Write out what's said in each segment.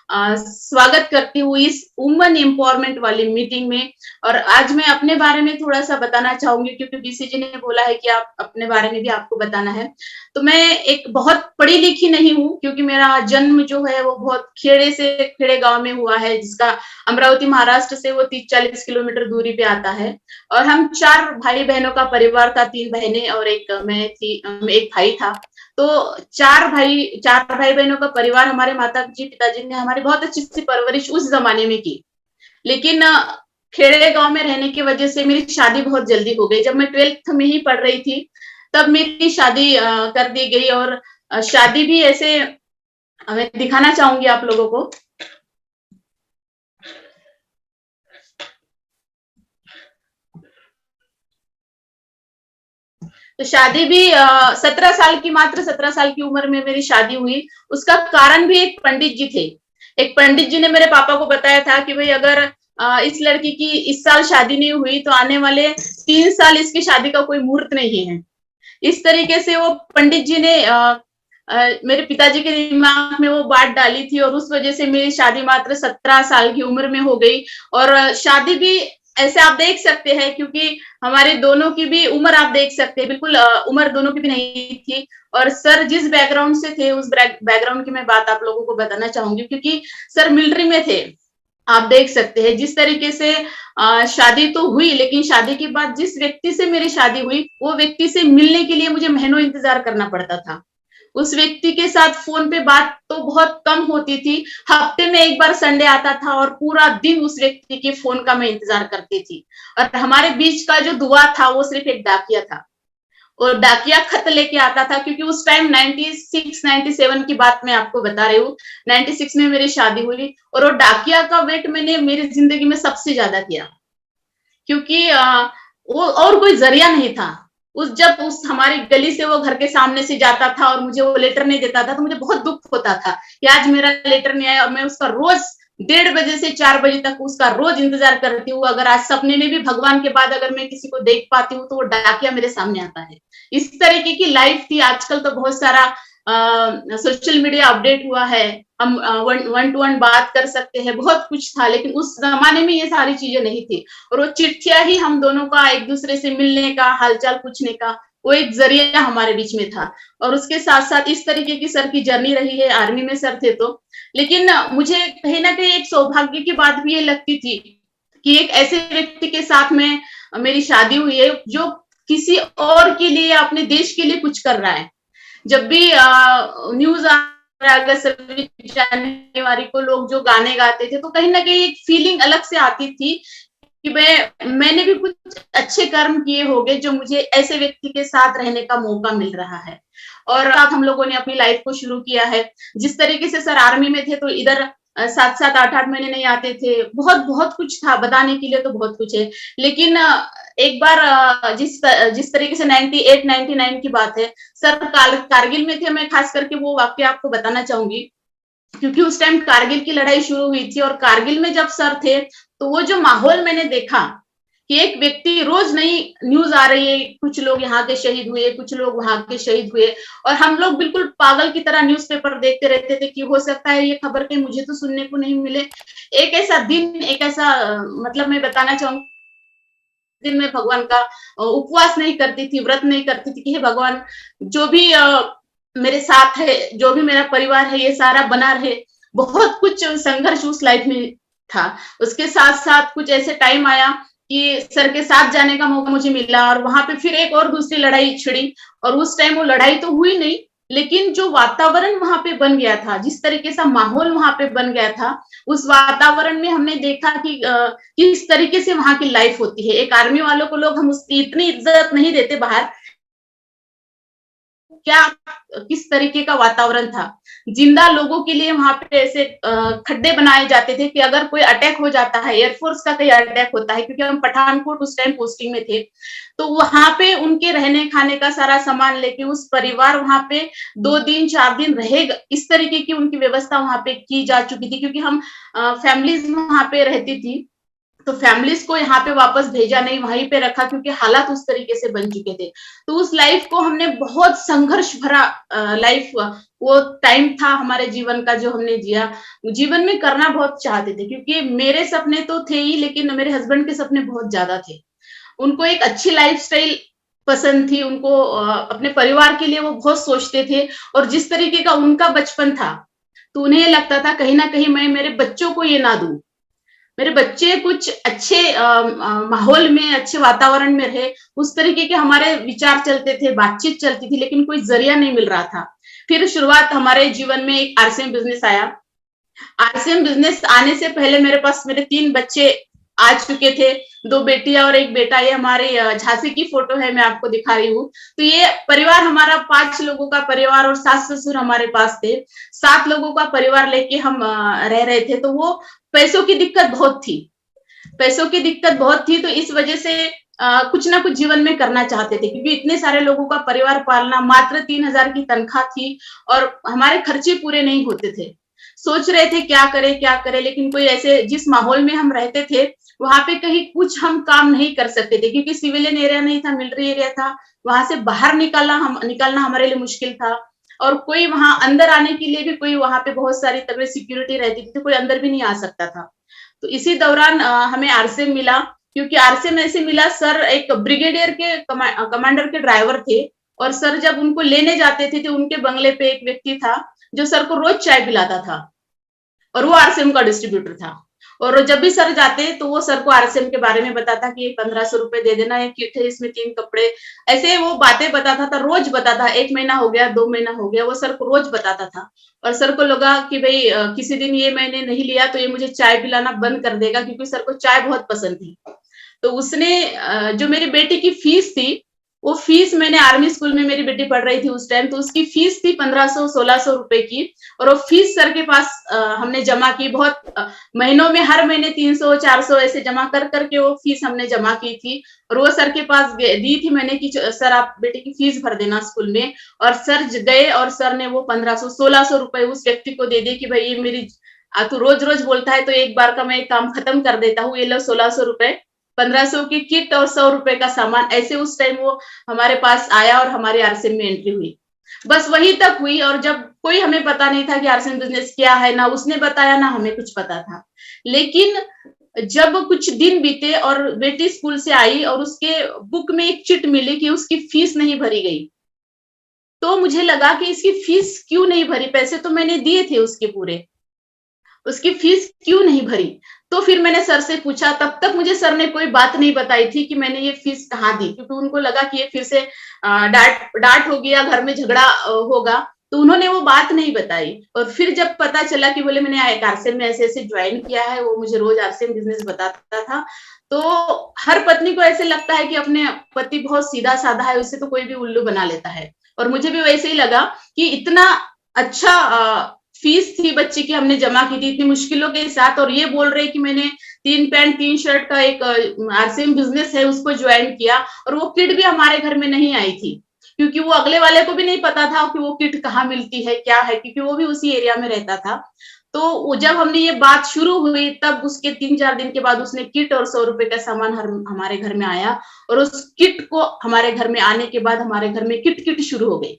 स्वागत करती हूँ इस वुमन एम्पावरमेंट वाली मीटिंग में। और आज मैं अपने बारे में थोड़ा-सा बताना चाहूँगी क्योंकि बीसी जी ने बोला है कि आप अपने बारे में भी आपको बताना है। तो मैं एक बहुत पढ़ी-लिखी नहीं हूँ क्योंकि मेरा जन्म जो है वो बहुत खेड़े से खेड़े गाँव में हुआ है, जिसका अमरावती महाराष्ट्र से वो 30-40 किलोमीटर दूरी पे आता है। और हम 4 भाई-बहनों का परिवार था, 3 बहनें और एक मैं थी, एक भाई था। तो 4 भाई-बहनों का परिवार, हमारे माताजी, पिताजी ने हमारी बहुत अच्छी-सी परवरिश उस ज़माने में की। लेकिन खेड़े गाँव में रहने की वजह से मेरी शादी बहुत जल्दी हो गई। जब मैं 12th में ही पढ़ रही थी, तब मेरी शादी कर दी गई। और शादी भी ऐसे मैं दिखाना चाहूँगी आप लोगों को। तो शादी भी 17 साल की, मात्र 17 साल की उम्र में मेरी शादी हुई। उसका कारण भी एक पंडित जी थे। एक पंडित जी ने मेरे पापा को बताया था कि भाई अगर इस लड़की की इस साल शादी नहीं हुई तो आने वाले 3 साल इसकी शादी का कोई मुहूर्त नहीं है। इस तरीके से वो पंडित जी ने मेरे पिताजी के दिमाग में वो बात डाली थी और उस वजह से मेरी शादी मात्र 17 साल की उम्र में हो गई। और शादी भी ऐसे आप देख सकते हैं क्योंकि हमारे दोनों की भी उम्र आप देख सकते हैं, बिल्कुल उम्र दोनों की भी नहीं थी। और सर जिस बैकग्राउंड से थे उस बैकग्राउंड की मैं बात आप लोगों को बताना चाहूंगी क्योंकि सर मिलिट्री में थे। आप देख सकते हैं जिस तरीके से शादी तो हुई, लेकिन शादी के बाद जिस व्यक्ति से मेरी शादी हुई वो व्यक्ति से मिलने के लिए मुझे महीनों इंतजार करना पड़ता था। उस व्यक्ति के साथ फोन पे बात तो बहुत कम होती थी। हफ्ते में एक बार संडे आता था और पूरा दिन उस व्यक्ति के फोन का मैं इंतजार करती थी। और हमारे बीच का जो दुआ था वो सिर्फ एक डाकिया था। और डाकिया खत लेके आता था क्योंकि उस टाइम 96-97 की बात मैं आपको बता रही हूँ। 96 में मेरी शादी हुई और वो डाकिया का वेट मैंने मेरी जिंदगी में सबसे ज्यादा किया क्योंकि वो और कोई जरिया नहीं था। जब उस हमारी गली से वो घर के सामने से जाता था और मुझे वो लेटर नहीं देता था तो मुझे बहुत दुख होता था कि आज मेरा लेटर नहीं आया। और मैं उसका रोज 1:30 से 4 बजे तक उसका रोज इंतजार करती हूँ। अगर आज सपने में भी भगवान के बाद अगर मैं किसी को देख पाती हूँ तो वो डाकिया मेरे सामने आता है। इस तरीके की लाइफ थी। आजकल तो बहुत सारा सोशल मीडिया अपडेट हुआ है, हम वन टू वन बात कर सकते हैं, बहुत कुछ था। लेकिन उस जमाने में ये सारी चीजें नहीं थी। और वो चिट्ठियां ही हम दोनों का एक दूसरे से मिलने का, हालचाल पूछने का, वो एक जरिया हमारे बीच में था। और उसके साथ साथ इस तरीके की सर की जर्नी रही है। आर्मी में सर थे तो, लेकिन मुझे कहीं ना कहीं एक सौभाग्य की बात भी ये लगती थी कि एक ऐसे व्यक्ति के साथ में मेरी शादी हुई है जो किसी और के लिए, अपने देश के लिए कुछ कर रहा है। जब भी न्यूज अगस्त 26 जनवरी को लोग जो गाने गाते थे तो कहीं ना कहीं एक फीलिंग अलग से आती थी कि मैंने भी कुछ अच्छे कर्म किए होंगे जो मुझे ऐसे व्यक्ति के साथ रहने का मौका मिल रहा है। और साथ हम लोगों ने अपनी लाइफ को शुरू किया है। जिस तरीके से सर आर्मी में थे तो इधर 7-7 8-8 महीने नहीं आते थे। बहुत बहुत कुछ था बताने के लिए, तो बहुत कुछ है। लेकिन एक बार जिस तरीके से 98-99 की बात है, सर कारगिल में थे। मैं खास करके वो वाक्य आपको बताना चाहूंगी क्योंकि उस टाइम कारगिल की लड़ाई शुरू हुई थी। और कारगिल में जब सर थे तो वो जो माहौल मैंने देखा कि एक व्यक्ति, रोज नई न्यूज आ रही है, कुछ लोग यहाँ के शहीद हुए, कुछ लोग वहां के शहीद हुए। और हम लोग बिल्कुल पागल की तरह न्यूज़पेपर देखते रहते थे कि हो सकता है ये खबर कहीं मुझे तो सुनने को नहीं मिले। एक ऐसा दिन, एक ऐसा मतलब मैं बताना चाहूंगी, दिन में भगवान का उपवास नहीं करती थी, व्रत नहीं करती थी कि हे भगवान, जो भी मेरे साथ है, जो भी मेरा परिवार है, ये सारा बना रहे। बहुत कुछ संघर्ष उस लाइफ में था। उसके साथ साथ कुछ ऐसे टाइम आया कि सर के साथ जाने का मौका मुझे मिला और वहां पे फिर एक और दूसरी लड़ाई छिड़ी। और उस टाइम वो लड़ाई तो हुई नहीं, लेकिन जो वातावरण वहां पे बन गया था, जिस तरीके से माहौल वहां पे बन गया था, उस वातावरण में हमने देखा कि किस तरीके से वहां की लाइफ होती है। एक आर्मी वालों को लोग हम उसकी इतनी इज्जत नहीं देते बाहर, क्या किस तरीके का वातावरण था। जिंदा लोगों के लिए वहां पे ऐसे खड्डे बनाए जाते थे कि अगर कोई अटैक हो जाता है, एयरफोर्स का कहीं अटैक होता है, क्योंकि हम पठानकोट उस टाइम पोस्टिंग में थे, तो वहां पे उनके रहने खाने का सारा सामान लेके उस परिवार वहां पे 2 दिन 4 दिन रहेगा, इस तरीके की उनकी व्यवस्था वहां पे की जा चुकी थी। क्योंकि हम फैमिलीज वहां पे रहती थी, तो फैमिलीज को यहाँ पे वापस भेजा नहीं, वहीं पे रखा, क्योंकि हालात उस तरीके से बन चुके थे। तो उस लाइफ को हमने बहुत संघर्ष भरा लाइफ, वो टाइम था हमारे जीवन का जो हमने जिया। जीवन में करना बहुत चाहते थे, क्योंकि मेरे सपने तो थे ही, लेकिन मेरे हस्बैंड के सपने बहुत ज्यादा थे। उनको एक अच्छी लाइफस्टाइल पसंद थी, उनको अपने परिवार के लिए वो बहुत सोचते थे। और जिस तरीके का उनका बचपन था, तो उन्हें ये लगता था कहीं ना कहीं मैं मेरे बच्चों को ये ना दूं, मेरे बच्चे कुछ अच्छे माहौल में, अच्छे वातावरण में रहे। उस तरीके के हमारे विचार चलते थे, बातचीत चलती थी, लेकिन कोई जरिया नहीं मिल रहा था। फिर शुरुआत हमारे जीवन में एक आरसीएम बिजनेस आया। आरसीएम बिजनेस आने से पहले मेरे पास मेरे 3 बच्चे आ चुके थे, 2 बेटियां और 1 बेटा। ये हमारे झांसी की फोटो है, मैं आपको दिखा रही हूँ। तो ये परिवार हमारा 5 लोगों का परिवार, और सास ससुर हमारे पास थे। 7 लोगों का परिवार लेके हम रह रहे थे। तो वो पैसों की दिक्कत बहुत थी, पैसों की दिक्कत बहुत थी। तो इस वजह से कुछ ना कुछ जीवन में करना चाहते थे, क्योंकि इतने सारे लोगों का परिवार पालना, मात्र 3,000 की तनख्वाह थी और हमारे खर्चे पूरे नहीं होते थे। सोच रहे थे क्या करें, लेकिन कोई ऐसे, जिस माहौल में हम रहते थे वहां पे कहीं कुछ हम काम नहीं कर सकते थे, क्योंकि सिविलियन एरिया नहीं था, मिलिट्री एरिया था। वहां से बाहर निकलना हमारे लिए मुश्किल था। और कोई वहां अंदर आने के लिए भी कोई, वहां पे बहुत सारी तगड़ी सिक्योरिटी रहती थी, तो कोई अंदर भी नहीं आ सकता था। तो इसी दौरान हमें आरसीएम मिला, क्योंकि आरसीएम ऐसे मिला, सर एक ब्रिगेडियर के कमांडर के ड्राइवर थे। और सर जब उनको लेने जाते थे तो उनके बंगले पे एक व्यक्ति था जो सर को रोज चाय पिलाता था, और वो आरसीएम का डिस्ट्रीब्यूटर था। और जब भी सर जाते तो वो सर को आरसीएम के बारे में बताता कि 1,500 रुपए दे देना, ये किट है, इसमें 3 कपड़े, ऐसे वो बातें बताता था, रोज बताता। 1 महीना हो गया, 2 महीना हो गया, वो सर को रोज बताता था। और सर को लगा कि भाई किसी दिन ये मैंने नहीं लिया तो ये मुझे चाय पिलाना बंद कर देगा, क्योंकि सर को चाय बहुत पसंद थी। तो उसने जो मेरी बेटी की फीस थी, वो फीस, मैंने आर्मी स्कूल में मेरी बेटी पढ़ रही थी उस टाइम, तो उसकी फीस थी 1,500-1,600 रुपए की। और वो फीस सर के पास हमने जमा की, बहुत महीनों में, हर महीने 300-400 ऐसे जमा कर करके वो फीस हमने जमा की थी। और वो सर के पास दी थी मैंने कि सर आप बेटे की फीस भर देना स्कूल में। और सर गए और सर ने वो 1,500-1,600 रुपए उस व्यक्ति को दे दिए कि भाई ये मेरी, तू रोज रोज बोलता है तो एक बार का मैं काम खत्म कर देता हूँ, ये लो 1,600 रुपए, 1,500 की किट और 100 रुपए का सामान। ऐसे उस टाइम वो हमारे पास आया और हमारे आरसीएम में एंट्री हुई। बस वही तक हुई, और जब कोई हमें पता नहीं था कि आरसीएम बिजनेस क्या है, ना उसने बताया ना हमें कुछ पता था। लेकिन जब कुछ दिन बीते और बेटी स्कूल से आई और उसके बुक में एक चिट मिली कि उसकी फीस नहीं भरी गई, तो मुझे लगा कि इसकी फीस क्यों नहीं भरी, पैसे तो मैंने दिए थे उसके पूरे, उसकी फीस क्यों नहीं भरी। तो फिर मैंने सर से पूछा, तब तक मुझे सर ने कोई बात नहीं बताई थी कि मैंने ये फीस कहाँ दी, क्योंकि उनको लगा कि ये फिर से डांट होगी या घर में झगड़ा होगा, तो उन्होंने वो बात नहीं बताई। और फिर जब पता चला कि बोले मैंने आरसीएम में ऐसे ऐसे ज्वाइन किया है, वो मुझे रोज आरसीएम बिजनेस बताता था। तो हर पत्नी को ऐसे लगता है कि अपने पति बहुत सीधा साधा है, उससे तो कोई भी उल्लू बना लेता है। और मुझे भी वैसे ही लगा कि इतना अच्छा फीस थी बच्ची की, हमने जमा की थी इतनी मुश्किलों के साथ, और ये बोल रहे कि मैंने 3 पैंट 3 शर्ट का एक आरसीएम बिजनेस है उसको ज्वाइन किया। और वो किट भी हमारे घर में नहीं आई थी, क्योंकि वो अगले वाले को भी नहीं पता था कि वो किट कहाँ मिलती है, क्या है, क्योंकि वो भी उसी एरिया में रहता था। तो जब हमने ये बात शुरू हुई, तब उसके 3-4 दिन के बाद उसने किट और 100 रुपए का सामान हमारे घर में आया। और उस किट को हमारे घर में आने के बाद हमारे घर में किट किट शुरू हो गई।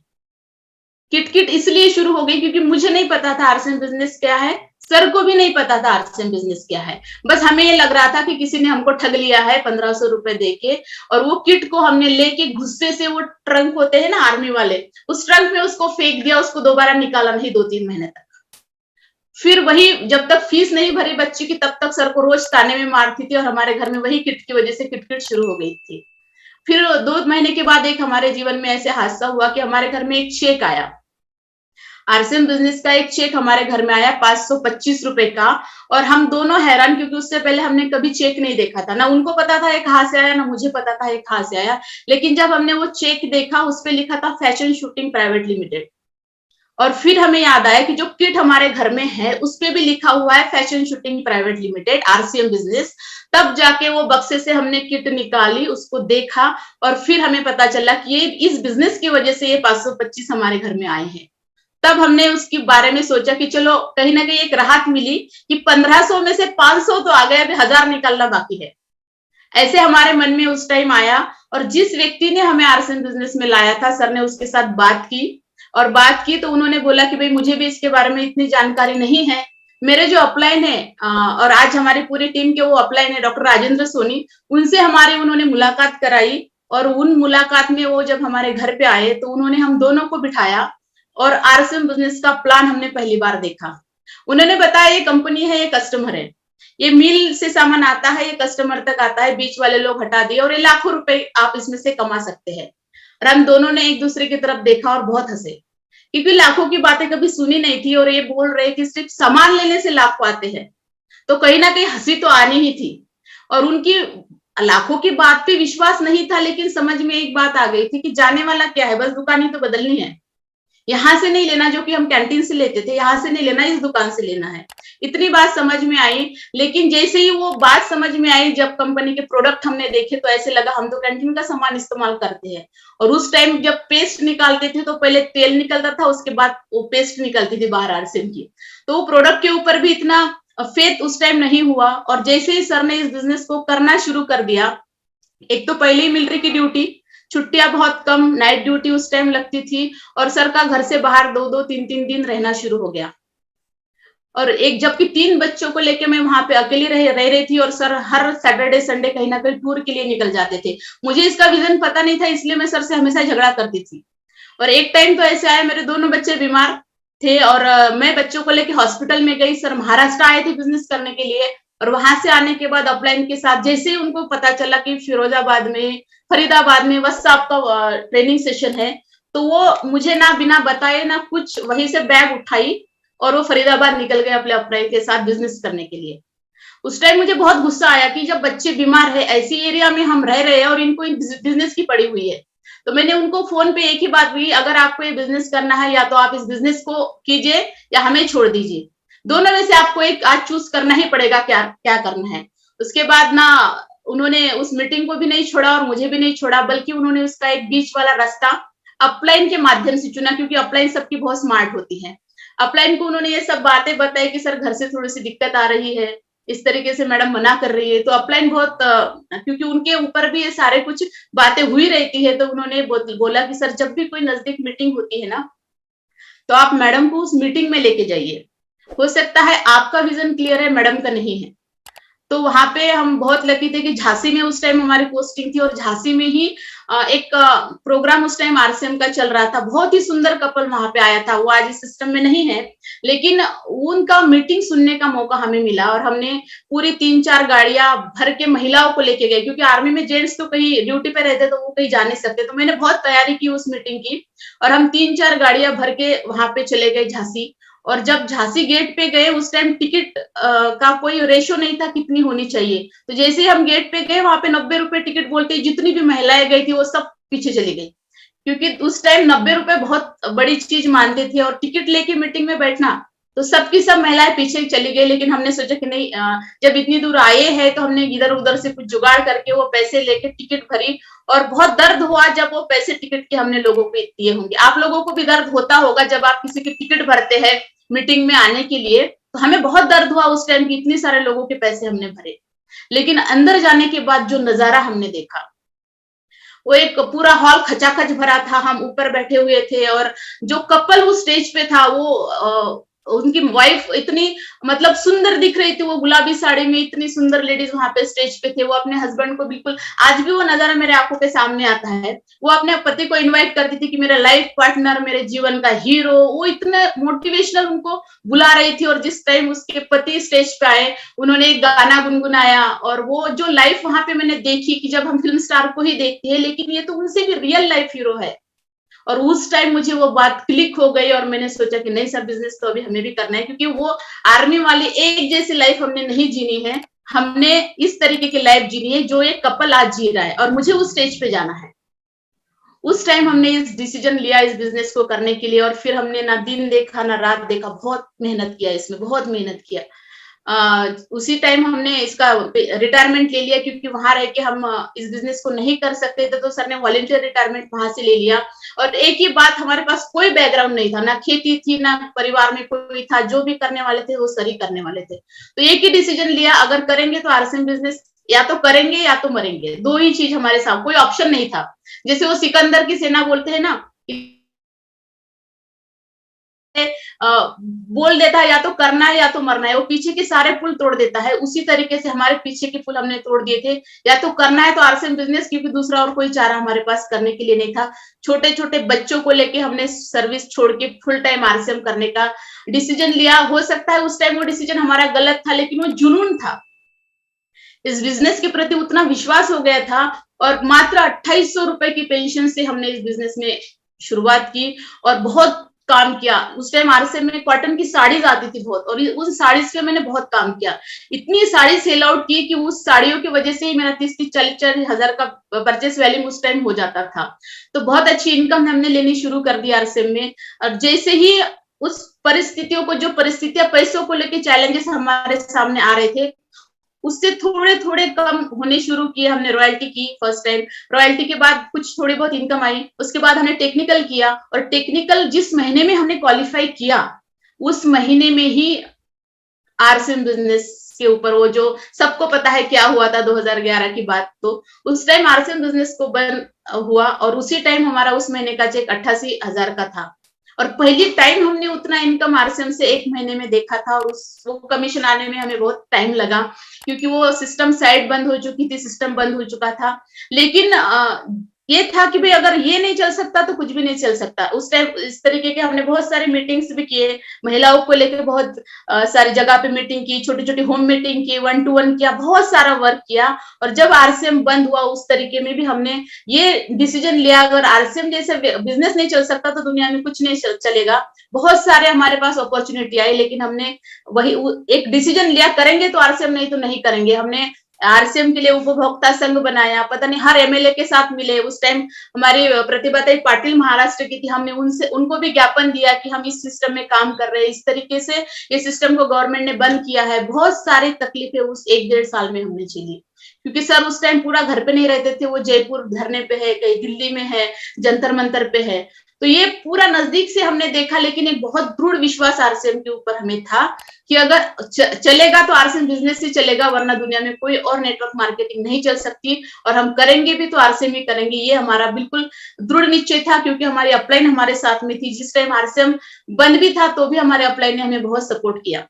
किट इसलिए शुरू हो गई क्योंकि मुझे नहीं पता था आरसीएम बिजनेस क्या है, सर को भी नहीं पता था आरसीएम बिजनेस क्या है। बस हमें ये लग रहा था कि किसी ने हमको ठग लिया है 1,500 रुपए देके। और वो किट को हमने लेके गुस्से से, वो ट्रंक होते हैं ना आर्मी वाले, उस ट्रंक में उसको फेंक दिया, उसको दोबारा निकाला नहीं 2-3 महीने तक। फिर वही, जब तक फीस नहीं भरी बच्ची की, तब तक सर को रोज ताने में मारती थी, और हमारे घर में वही किट की वजह से किट शुरू हो गई थी। फिर 2 महीने के बाद एक हमारे जीवन में ऐसे हादसा हुआ कि हमारे घर में एक चेक आया, आरसीएम बिजनेस का एक चेक हमारे घर में आया 525 रुपए का। और हम दोनों हैरान, क्योंकि उससे पहले हमने कभी चेक नहीं देखा था, ना उनको पता था ये कहाँ से आया, ना मुझे पता था ये कहाँ से आया। लेकिन जब हमने वो चेक देखा, उस पर लिखा था फैशन शूटिंग प्राइवेट लिमिटेड। और फिर हमें याद आया कि जो किट हमारे घर में है उस पे भी लिखा हुआ है fashion shooting private limited RCM business. तब जाके वो बक्से से हमने किट निकाली, उसको देखा, और फिर हमें पता चला कि ये इस बिजनेस की वजह से ये 525 हमारे घर में आए हैं। तब हमने उसके बारे में सोचा कि चलो कहीं ना कहीं एक राहत मिली कि 1500 में से 500 तो आ गए, अभी 1000 निकालना बाकी है। ऐसे हमारे मन में उस टाइम आया। और जिस व्यक्ति ने हमें आरसीएम बिजनेस में लाया था, सर ने उसके साथ बात की, और बात की तो उन्होंने बोला कि भाई मुझे भी इसके बारे में इतनी जानकारी नहीं है। मेरे जो अपलाइन है और आज हमारी पूरी टीम के वो अपलाइन है डॉक्टर राजेंद्र सोनी, उनसे हमारी उन्होंने मुलाकात कराई। और उन मुलाकात में वो जब हमारे घर पे आए तो उन्होंने हम दोनों को बिठाया और आरसीएम बिजनेस का प्लान हमने पहली बार देखा। उन्होंने बताया ये कंपनी है, ये कस्टमर है, ये मिल से सामान आता है, ये कस्टमर तक आता है, बीच वाले लोग हटा दिए और ये लाखों रुपए आप इसमें से कमा सकते हैं। और हम दोनों ने एक दूसरे की तरफ देखा और बहुत हंसे, क्योंकि लाखों की बातें कभी सुनी नहीं थी और ये बोल रहे कि सिर्फ सामान लेने से लाखों आते हैं, तो कहीं ना कहीं हंसी तो आनी ही थी। और उनकी लाखों की बात पे विश्वास नहीं था, लेकिन समझ में एक बात आ गई थी कि जाने वाला क्या है, बस दुकान ही तो बदलनी है। यहाँ से नहीं लेना जो कि हम कैंटीन से लेते थे, यहाँ से नहीं लेना, इस दुकान से लेना है। इतनी बात समझ में आई। लेकिन जैसे ही वो बात समझ में आई, जब कंपनी के प्रोडक्ट हमने देखे तो ऐसे लगा हम तो कैंटीन का सामान इस्तेमाल करते हैं। और उस टाइम जब पेस्ट निकालते थे तो पहले तेल निकलता था, उसके बाद वो पेस्ट निकलती थी बाहर आरसीएम की। तो वो प्रोडक्ट के ऊपर भी इतना फेथ उस टाइम नहीं हुआ। और जैसे ही सर ने इस बिजनेस को करना शुरू कर दिया, एक तो पहले ही मिलिट्री की ड्यूटी, छुट्टियां बहुत कम, नाइट ड्यूटी उस टाइम लगती थी, और सर का घर से बाहर 2-2 3-3 दिन रहना शुरू हो गया। और एक जबकि 3 बच्चों को लेके मैं वहां पे अकेली रह रही थी, और सर हर सैटरडे संडे कहीं ना कहीं टूर के लिए निकल जाते थे। मुझे इसका विजन पता नहीं था, इसलिए मैं सर से हमेशा झगड़ा करती थी। और एक टाइम तो ऐसे आया, मेरे दोनों बच्चे बीमार थे और मैं बच्चों को लेके हॉस्पिटल में गई। सर महाराष्ट्र आए थे बिजनेस करने के लिए, और वहां से आने के बाद अपलाइन के साथ जैसे ही उनको पता चला कि फिरोजाबाद में, फरीदाबाद में व्हाट्सएप का ट्रेनिंग सेशन है, तो वो मुझे ना बिना बताए ना कुछ वहीं से बैग उठाई और वो फरीदाबाद निकल गए अपने अपलाइन के साथ बिजनेस करने के लिए। उस टाइम मुझे बहुत गुस्सा आया कि जब बच्चे बीमार है, ऐसी एरिया में हम रह रहे हैं और इनको बिजनेस की पड़ी हुई है। तो मैंने उनको फोन पे एक ही बात हुई, अगर आपको ये बिजनेस करना है या तो आप इस बिजनेस को कीजिए या हमें छोड़ दीजिए, दोनों में से आपको एक आज चूज करना ही पड़ेगा, क्या क्या करना है। उसके बाद ना उन्होंने उस मीटिंग को भी नहीं छोड़ा और मुझे भी नहीं छोड़ा, बल्कि उन्होंने उसका एक बीच वाला रास्ता अपलाइन के माध्यम से चुना, क्योंकि अपलाइन सबकी बहुत स्मार्ट होती है। अपलाइन को उन्होंने ये सब बातें बताई कि सर घर से थोड़ी सी दिक्कत आ रही है, इस तरीके से मैडम मना कर रही है। तो अपलाइन बहुत क्योंकि उनके ऊपर भी ये सारे कुछ बातें हुई रहती है, तो उन्होंने बोला कि सर जब भी कोई नजदीक मीटिंग होती है ना, तो आप मैडम को उस मीटिंग में लेके जाइए। हो सकता है आपका विजन क्लियर है, मैडम का नहीं है। तो वहां पे हम बहुत लकी थे कि झांसी में उस टाइम हमारी पोस्टिंग थी, और झांसी में ही एक प्रोग्राम उस टाइम आरसीएम का चल रहा था। बहुत ही सुंदर कपल वहां पे आया था, वो आज इस सिस्टम में नहीं है, लेकिन उनका मीटिंग सुनने का मौका हमें मिला। और हमने पूरी 3-4 गाड़ियां भर के महिलाओं को लेके गए, क्योंकि आर्मी में जेंट्स तो कहीं ड्यूटी पे रहते तो वो कहीं जा नहीं सकते। तो मैंने बहुत तैयारी की उस मीटिंग की, और हम 3-4 गाड़ियां भर के वहां पे चले गए झांसी। और जब झांसी गेट पे गए, उस टाइम टिकट का कोई रेशो नहीं था कितनी होनी चाहिए। तो जैसे ही हम गेट पे गए, वहां पे 90 रुपए टिकट बोलते जितनी भी महिलाएं गई थी वो सब पीछे चली गई, क्योंकि उस टाइम 90 रुपए बहुत बड़ी चीज मानते थे। और टिकट लेके मीटिंग में बैठना, तो सबकी सब महिलाएं पीछे चली गई। लेकिन हमने सोचा कि नहीं, जब इतनी दूर आए हैं तो हमने इधर उधर से कुछ जुगाड़ करके वो पैसे लेके टिकट भरी। और बहुत दर्द हुआ जब वो पैसे टिकट के हमने लोगों को दिए होंगे। आप लोगों को भी दर्द होता होगा जब आप किसी की टिकट भरते हैं मीटिंग में आने के लिए, तो हमें बहुत दर्द हुआ उस टाइम की इतने सारे लोगों के पैसे हमने भरे। लेकिन अंदर जाने के बाद जो नजारा हमने देखा, वो एक पूरा हॉल खचाखच भरा था, हम ऊपर बैठे हुए थे, और जो कपल उस स्टेज पे था वो उनकी वाइफ इतनी मतलब सुंदर दिख रही थी, वो गुलाबी साड़ी में, इतनी सुंदर लेडीज वहां पे स्टेज पे थे। वो अपने हस्बैंड को बिल्कुल, आज भी वो नजारा मेरे आंखों के सामने आता है, वो अपने पति को इनवाइट करती थी कि मेरा लाइफ पार्टनर, मेरे जीवन का हीरो। वो इतने मोटिवेशनल उनको बुला रही थी। और जिस टाइम उसके पति स्टेज पे आए, उन्होंने एक गाना गुनगुनाया। और वो जो लाइफ वहां पे मैंने देखी कि जब हम फिल्म स्टार को ही देखते हैं, लेकिन ये तो उनसे भी रियल लाइफ हीरो है। और उस टाइम मुझे वो बात क्लिक हो गई, और मैंने सोचा कि नहीं सर, बिजनेस तो अभी हमें भी करना है, क्योंकि वो आर्मी वाली एक जैसी लाइफ हमने नहीं जीनी है। हमने इस तरीके की लाइफ जीनी है जो एक कपल आज जी रहा है, और मुझे उस स्टेज पे जाना है। उस टाइम हमने इस डिसीजन लिया इस बिजनेस को करने के लिए। और फिर हमने ना दिन देखा ना रात देखा, बहुत मेहनत किया इसमें, बहुत मेहनत किया। उसी टाइम हमने इसका रिटायरमेंट ले लिया, क्योंकि वहां रह के हम इस बिजनेस को नहीं कर सकते थे, तो सर ने वॉलंटियर रिटायरमेंट वहां से ले लिया। और एक ही बात, हमारे पास कोई बैकग्राउंड नहीं था, ना खेती थी, ना परिवार में कोई था, जो भी करने वाले थे वो सर ही करने वाले थे। तो एक ही डिसीजन लिया, अगर करेंगे तो आरसीएम बिजनेस या तो करेंगे या तो मरेंगे, दो ही चीज हमारे साथ, कोई ऑप्शन नहीं था। जैसे वो सिकंदर की सेना बोलते हैं ना, बोल देता है या तो करना है या तो मरना है, वो पीछे के सारे पुल तोड़ देता है। उसी तरीके से हमारे पीछे के पुल हमने तोड़ दिए थे, या तो करना है तो आरसीएम बिजनेस, क्योंकि दूसरा और कोई चारा हमारे पास करने के लिए नहीं था। छोटे छोटे बच्चों को लेके हमने सर्विस छोड़ के फुल टाइम आरसीएम करने का डिसीजन लिया। हो सकता है उस टाइम वो डिसीजन हमारा गलत था, लेकिन वो जुनून था, इस बिजनेस के प्रति उतना विश्वास हो गया था। और मात्र 2800 रुपए की पेंशन से हमने इस बिजनेस में शुरुआत की और बहुत काम किया। उस टाइम आरसीएम में कॉटन की साड़ीज आती थी बहुत, और उस साड़ीज पे मैंने बहुत काम किया। इतनी साड़ी सेल आउट की कि उस साड़ियों की वजह से ही मेरा 30-40 हजार का परचेस वैल्यू उस टाइम हो जाता था। तो बहुत अच्छी इनकम हमने लेनी शुरू कर दी आरसीएम में। और जैसे ही उस परिस्थितियों को, जो परिस्थितियां पैसों को लेकर चैलेंजेस हमारे सामने आ रहे थे, उससे थोड़े थोड़े कम होने शुरू किए। हमने रॉयल्टी की फर्स्ट टाइम, रॉयल्टी के बाद कुछ थोड़ी बहुत इनकम आई। उसके बाद हमने टेक्निकल किया, और टेक्निकल जिस महीने में हमने क्वालिफाई किया, उस महीने में ही आरसीएम बिजनेस के ऊपर, वो जो सबको पता है क्या हुआ था 2011 की बात, तो उस टाइम आरसीएम बिजनेस को बंद हुआ। और उसी टाइम हमारा उस महीने का चेक 88,000 का था। और पहली टाइम हमने उतना इनकम आरसीएम से एक महीने में देखा था, और वो कमीशन आने में हमें बहुत टाइम लगा, क्योंकि वो सिस्टम साइट बंद हो चुकी थी, सिस्टम बंद हो चुका था। लेकिन ये था कि भाई अगर ये नहीं चल सकता तो कुछ भी नहीं चल सकता। उस टाइम इस तरीके के हमने बहुत सारे मीटिंग्स भी किए, महिलाओं को लेकर बहुत सारी जगह पे मीटिंग की, छोटी छोटी होम मीटिंग की, 1-to-1 किया, बहुत सारा वर्क किया। और जब आरसीएम बंद हुआ, उस तरीके में भी हमने ये डिसीजन लिया, अगर आरसीएम जैसे बिजनेस नहीं चल सकता तो दुनिया में कुछ नहीं चलेगा। बहुत सारे हमारे पास अपॉर्चुनिटी आई, लेकिन हमने वही एक डिसीजन लिया, करेंगे तो आरसीएम, नहीं तो नहीं करेंगे। हमने आरसीएम के लिए उपभोक्ता संघ बनाया, पता नहीं हर एमएलए के साथ मिले। उस टाइम हमारी प्रतिभाताई पाटिल महाराष्ट्र की थी, हमने उनको भी ज्ञापन दिया कि हम इस सिस्टम में काम कर रहे हैं, इस तरीके से ये सिस्टम को गवर्नमेंट ने बंद किया है। बहुत सारी तकलीफें उस 1-1.5 साल में हमने झेली, क्योंकि सर उस टाइम पूरा घर पे नहीं रहते थे, वो जयपुर धरने पे है, कहीं दिल्ली में है, जंतर मंतर पे है। तो ये पूरा नजदीक से हमने देखा, लेकिन एक बहुत दृढ़ विश्वास आरसीएम के ऊपर हमें था कि अगर चलेगा तो आरसीएम बिजनेस ही चलेगा, वरना दुनिया में कोई और नेटवर्क मार्केटिंग नहीं चल सकती। और हम करेंगे भी तो आरसीएम ही करेंगे, ये हमारा बिल्कुल दृढ़ निश्चय था। क्योंकि हमारी अपलाइन हमारे साथ में थी, जिस टाइम आरसीएम बंद भी था तो भी हमारे अपलाइन ने हमें बहुत सपोर्ट किया,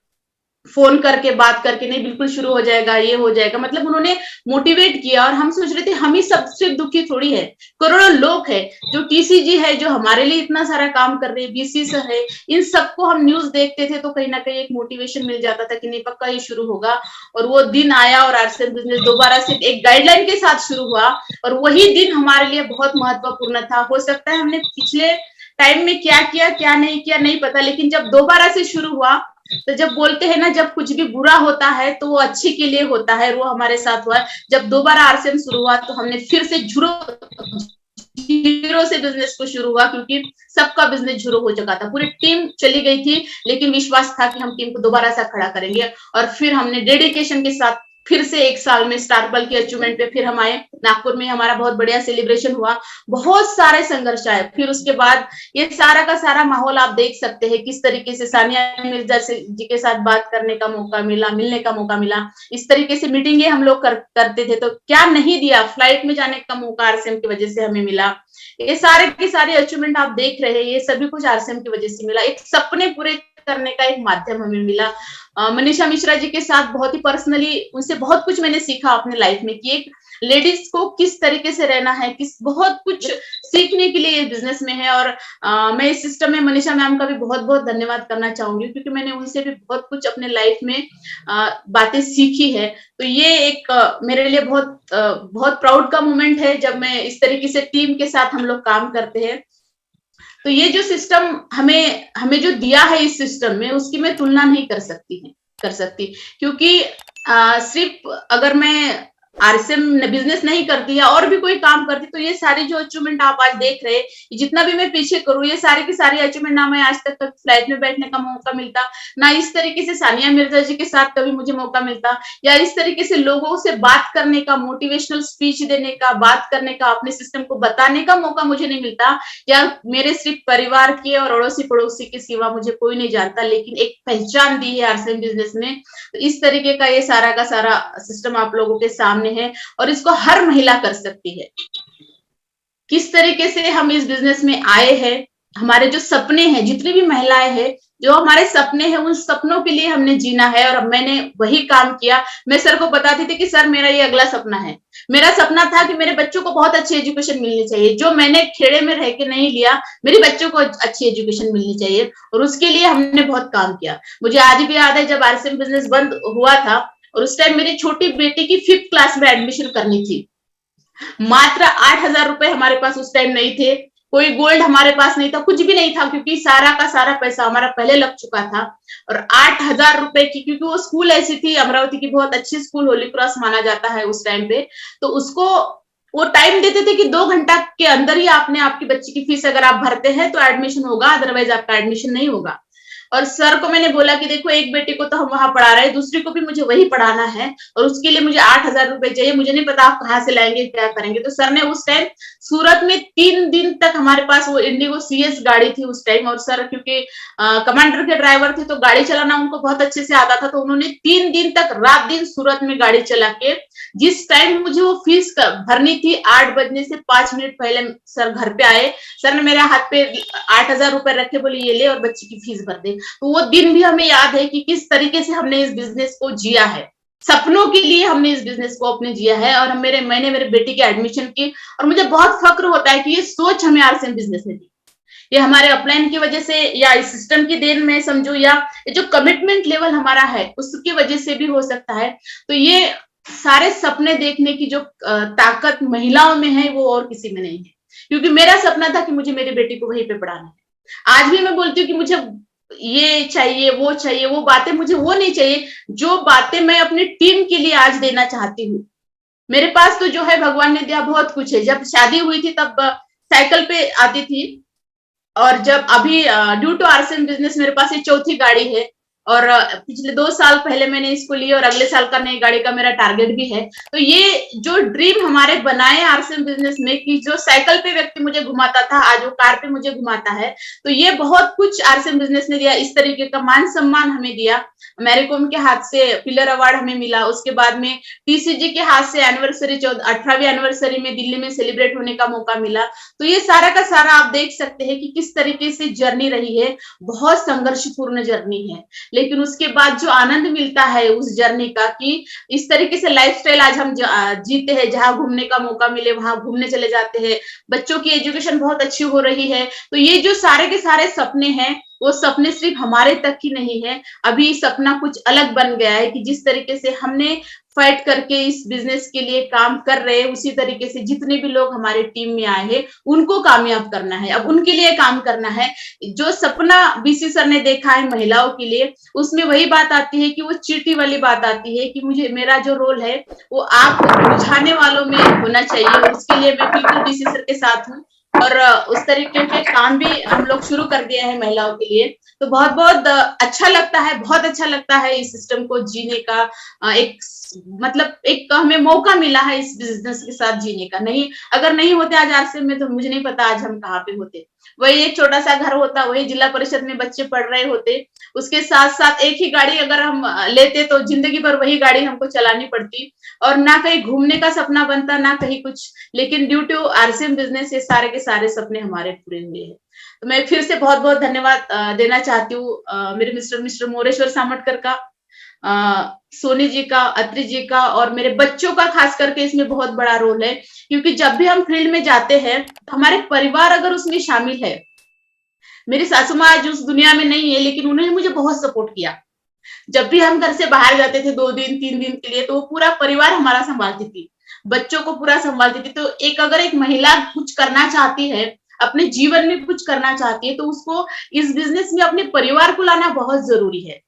फोन करके बात करके, नहीं बिल्कुल शुरू हो जाएगा, ये हो जाएगा, मतलब उन्होंने मोटिवेट किया। और हम सोच रहे थे हम ही सबसे दुखी थोड़ी है, करोड़ों लोग है, जो टीसीजी है, जो हमारे लिए इतना सारा काम कर रहे हैं, बीसी सर है, इन सबको हम न्यूज देखते थे तो कहीं ना कहीं एक मोटिवेशन मिल जाता था कि नहीं पक्का ये शुरू होगा। और वो दिन आया और आरसीएम बिजनेस दोबारा से एक गाइडलाइन के साथ शुरू हुआ, और वही दिन हमारे लिए बहुत महत्वपूर्ण था। हो सकता है हमने पिछले टाइम में क्या किया क्या नहीं पता, लेकिन जब दोबारा से शुरू हुआ, तो जब बोलते हैं ना, जब कुछ भी बुरा होता है तो वो अच्छे के लिए होता है, वो हमारे साथ हुआ। जब दोबारा आरसीएम शुरू हुआ तो हमने फिर से जीरो से बिजनेस को शुरू हुआ, क्योंकि सबका बिजनेस जीरो हो चुका था, पूरी टीम चली गई थी, लेकिन विश्वास था कि हम टीम को दोबारा से खड़ा करेंगे। और फिर हमने डेडिकेशन के साथ फिर से 1 साल में स्टारबल की अचीवमेंट पे फिर हम आए। नागपुर में हमारा बहुत बढ़िया सेलिब्रेशन हुआ, बहुत सारे संघर्ष आए। फिर उसके बाद ये सारा का सारा माहौल आप देख सकते हैं, किस तरीके से सानिया मिर्जा जी के साथ बात करने का मौका मिला, मिलने का मौका मिला, इस तरीके से मीटिंगे हम लोग करते थे। तो क्या नहीं दिया, फ्लाइट में जाने का मौका आरसीएम की वजह से हमें मिला। ये सारे के सारे अचीवमेंट आप देख रहे हैं, ये सभी कुछ आरसीएम की वजह से मिला। एक सपने पूरे करने का एक माध्यम हमें मिला। मनीषा मिश्रा जी के साथ बहुत ही पर्सनली उनसे बहुत कुछ मैंने सीखा अपने लाइफ में, कि एक लेडीज को किस तरीके से रहना है, बहुत कुछ सीखने के लिए ये बिजनेस में है। और मैं इस सिस्टम में मनीषा मैम का भी बहुत बहुत धन्यवाद करना चाहूंगी, क्योंकि मैंने उनसे भी बहुत कुछ अपने लाइफ में बातें सीखी है। तो ये एक मेरे लिए बहुत प्राउड का मोमेंट है, जब मैं इस तरीके से टीम के साथ हम लोग काम करते हैं। तो ये जो सिस्टम हमें जो दिया है इस सिस्टम में, उसकी मैं तुलना नहीं कर सकती, क्योंकि सिर्फ अगर मैं आरसीएम बिजनेस नहीं करती है और भी कोई काम करती, तो ये सारी जो अचीवमेंट आप आज देख रहे, जितना भी मैं पीछे करूँ, ये सारी की सारी अचीवमेंट ना मैं आज तक फ्लाइट में बैठने का मौका मिलता, ना इस तरीके से सानिया मिर्जा जी के साथ कभी मुझे मौका मिलता, या इस तरीके से लोगों से बात करने का, मोटिवेशनल स्पीच देने का, बात करने का, अपने सिस्टम को बताने का मौका मुझे नहीं मिलता, या मेरे सिर्फ परिवार के और अड़ोसी पड़ोसी के सिवा मुझे कोई नहीं जानता, लेकिन एक पहचान दी है आरसीएम बिजनेस ने। तो इस तरीके का ये सारा का सारा सिस्टम आप लोगों के सामने है और इसको हर महिला कर सकती है। किस तरीके से हम इस बिजनेस में आए हैं, हमारे जो सपने हैं, जितनी भी महिलाएं हैं, जो हमारे सपने हैं, उन सपनों के लिए हमने जीना है और मैंने वही काम किया। मैं सर को बताती थी कि सर मेरा ये अगला सपना है। मेरा सपना था कि मेरे बच्चों को बहुत अच्छी एजुकेशन मिलनी चाहिए, जो मैंने खेड़े में रह के नहीं लिया, मेरे बच्चों को अच्छी एजुकेशन मिलनी चाहिए, और उसके लिए हमने बहुत काम किया। मुझे आज भी याद है जब आरसीएम बिजनेस बंद हुआ था और उस टाइम मेरी छोटी बेटी की 5th क्लास में एडमिशन करनी थी, मात्र 8,000 रुपए हमारे पास उस टाइम नहीं थे, कोई गोल्ड हमारे पास नहीं था, कुछ भी नहीं था, क्योंकि सारा का सारा पैसा हमारा पहले लग चुका था। और 8,000 रुपए की, क्योंकि वो स्कूल ऐसी थी, अमरावती की बहुत अच्छी स्कूल होली क्रॉस माना जाता है उस टाइम पे, तो उसको वो टाइम देते थे कि 2 घंटा के अंदर ही आपने आपकी बच्ची की फीस अगर आप भरते हैं तो एडमिशन होगा, अदरवाइज आपका एडमिशन नहीं होगा। और सर को मैंने बोला कि देखो, एक बेटी को तो हम वहां पढ़ा रहे हैं, दूसरी को भी मुझे वही पढ़ाना है, और उसके लिए मुझे 8,000 रुपए चाहिए, मुझे नहीं पता आप कहाँ से लाएंगे, क्या करेंगे। तो सर ने उस टाइम सूरत में 3 दिन तक, हमारे पास वो इंडिगो सीएस गाड़ी थी उस टाइम, और सर क्योंकि कमांडर के ड्राइवर थे तो गाड़ी चलाना उनको बहुत अच्छे से आता था, तो उन्होंने 3 दिन तक रात दिन सूरत में गाड़ी चला के, जिस टाइम मुझे वो फीस भरनी थी, 8 बजने से 5 मिनट पहले सर घर पे आए, सर ने मेरे हाथ पे 8,000 रुपए रखे, बोले ये ले और बच्ची की फीस भर दे। तो वो दिन भी हमें याद है कि किस तरीके से हमने इस बिजनेस को जिया है, सपनों के लिए हमने इस बिजनेस को अपने जिया है, और मैंने मेरे बेटी की एडमिशन की, और मुझे बहुत फक्र होता है कि ये सोच हमें आरसीएम बिजनेस ने दी। ये हमारे अपलाइन की वजह से, या इस सिस्टम की देन में समझो, या ये जो कमिटमेंट लेवल हमारा है उसकी वजह से भी हो सकता है। तो ये सारे सपने देखने की जो ताकत महिलाओं में है, वो और किसी में नहीं है, क्योंकि मेरा सपना था कि मुझे मेरी बेटी को वहीं पे पढ़ाना है। आज भी मैं बोलती हूँ कि मुझे ये चाहिए, वो बातें मुझे वो नहीं चाहिए, जो बातें मैं अपनी टीम के लिए आज देना चाहती हूँ। मेरे पास तो जो है भगवान ने दिया बहुत कुछ है। जब शादी हुई थी तब साइकिल पे आती थी, और जब अभी ड्यू टू आरसीएम बिजनेस मेरे पास ये 4थी गाड़ी है, और पिछले 2 साल पहले मैंने इसको लिया, और अगले साल का नई गाड़ी का मेरा टारगेट भी है। तो ये जो ड्रीम हमारे बनाए आरसीएम बिजनेस में, कि जो साइकिल पे व्यक्ति मुझे घुमाता था, आज वो कार पे मुझे घुमाता है, तो ये बहुत कुछ आरसीएम बिजनेस ने दिया। इस तरीके का मान सम्मान हमें दिया, मैरीकॉम के हाथ से पिलर अवार्ड हमें मिला, उसके बाद में टीसीजी के हाथ से एनिवर्सरी 18वीं एनिवर्सरी में दिल्ली में सेलिब्रेट होने का मौका मिला। तो ये सारा का सारा आप देख सकते हैं कि किस तरीके से जर्नी रही है, बहुत संघर्षपूर्ण जर्नी है, लेकिन उसके बाद जो आनंद मिलता है उस जर्नी का, कि इस तरीके से लाइफस्टाइल आज हम जीते हैं, जहां घूमने का मौका मिले वहां घूमने चले जाते हैं, बच्चों की एजुकेशन बहुत अच्छी हो रही है। तो ये जो सारे के सारे सपने हैं, वो सपने सिर्फ हमारे तक ही नहीं है, अभी सपना कुछ अलग बन गया है, कि जिस तरीके से हमने फाइट करके इस बिजनेस के लिए काम कर रहे हैं, उसी तरीके से जितने भी लोग हमारे टीम में आए हैं उनको कामयाब करना है, अब उनके लिए काम करना है। जो सपना बीसी सर ने देखा है महिलाओं के लिए, उसमें वही बात आती है कि वो चीटी वाली बात आती है, कि मुझे मेरा जो रोल है वो आग बुझाने वालों में होना चाहिए, और उसके लिए मैं बिल्कुल बीसी सर के साथ हूँ, और उस तरीके के काम भी हम लोग शुरू कर दिए हैं महिलाओं के लिए। तो बहुत बहुत अच्छा लगता है, बहुत अच्छा लगता है इस सिस्टम को जीने का, एक मतलब एक हमें मौका मिला है इस बिजनेस के साथ जीने का। नहीं, अगर नहीं होते आज आरसीएम में, तो मुझे नहीं पता आज हम कहाँ पे होते। वही एक छोटा सा घर होता, वही जिला परिषद में बच्चे पढ़ रहे होते, उसके साथ साथ एक ही गाड़ी अगर हम लेते तो जिंदगी भर वही गाड़ी हमको चलानी पड़ती, और ना कहीं घूमने का सपना बनता, ना कहीं कुछ। लेकिन ड्यू टू आरसीएम बिजनेस ये सारे के सारे सपने हमारे पूरे हुए हैं। तो मैं फिर से बहुत बहुत धन्यवाद देना चाहती हूँ मेरे मिस्टर मोरेश्वर सामटकर का, सोनी जी का, अत्रि जी का, और मेरे बच्चों का खास करके इसमें बहुत बड़ा रोल है, क्योंकि जब भी हम फील्ड में जाते हैं तो हमारे परिवार अगर उसमें शामिल है। मेरी सासू माँ आज उस दुनिया में नहीं है, लेकिन उन्होंने मुझे बहुत सपोर्ट किया। जब भी हम घर से बाहर जाते थे 2 दिन 3 दिन के लिए, तो वो पूरा परिवार हमारा संभालती थी, बच्चों को पूरा संभालती थी। तो अगर एक महिला कुछ करना चाहती है, अपने जीवन में कुछ करना चाहती है, तो उसको इस बिजनेस में अपने परिवार को लाना बहुत जरूरी है,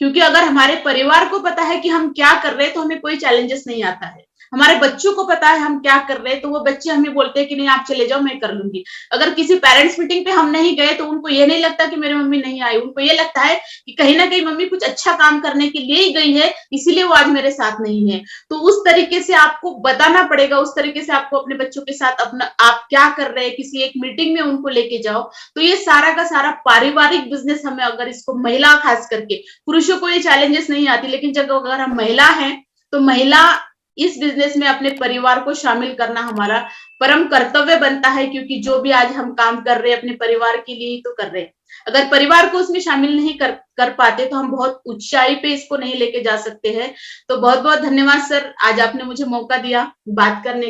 क्योंकि अगर हमारे परिवार को पता है कि हम क्या कर रहे हैं तो हमें कोई चैलेंजेस नहीं आता है। हमारे बच्चों को पता है हम क्या कर रहे हैं तो वो बच्चे हमें बोलते हैं कि नहीं आप चले जाओ मैं कर लूंगी। अगर किसी पेरेंट्स मीटिंग पे हम नहीं गए तो उनको ये नहीं लगता कि मेरी मम्मी नहीं आई, उनको ये लगता है कि कहीं ना कहीं मम्मी कुछ अच्छा काम करने के लिए ही गई है, इसीलिए वो आज मेरे साथ नहीं है। तो उस तरीके से आपको बताना पड़ेगा, उस तरीके से आपको अपने बच्चों के साथ अपना आप क्या कर रहे हैं किसी एक मीटिंग में उनको लेके जाओ। तो ये सारा का सारा पारिवारिक बिजनेस हमें, अगर इसको महिला खास करके, पुरुषों को ये चैलेंजेस नहीं आती, लेकिन जब अगर हम महिला हैं तो महिला इस बिजनेस में अपने परिवार को शामिल करना हमारा परम कर्तव्य बनता है, क्योंकि जो भी आज हम काम कर रहे हैं अपने परिवार के लिए ही तो कर रहे हैं। अगर परिवार को उसमें शामिल नहीं कर पाते तो हम बहुत ऊंचाई पे इसको नहीं लेके जा सकते हैं। तो बहुत बहुत धन्यवाद सर, आज आपने मुझे मौका दिया बात करने का।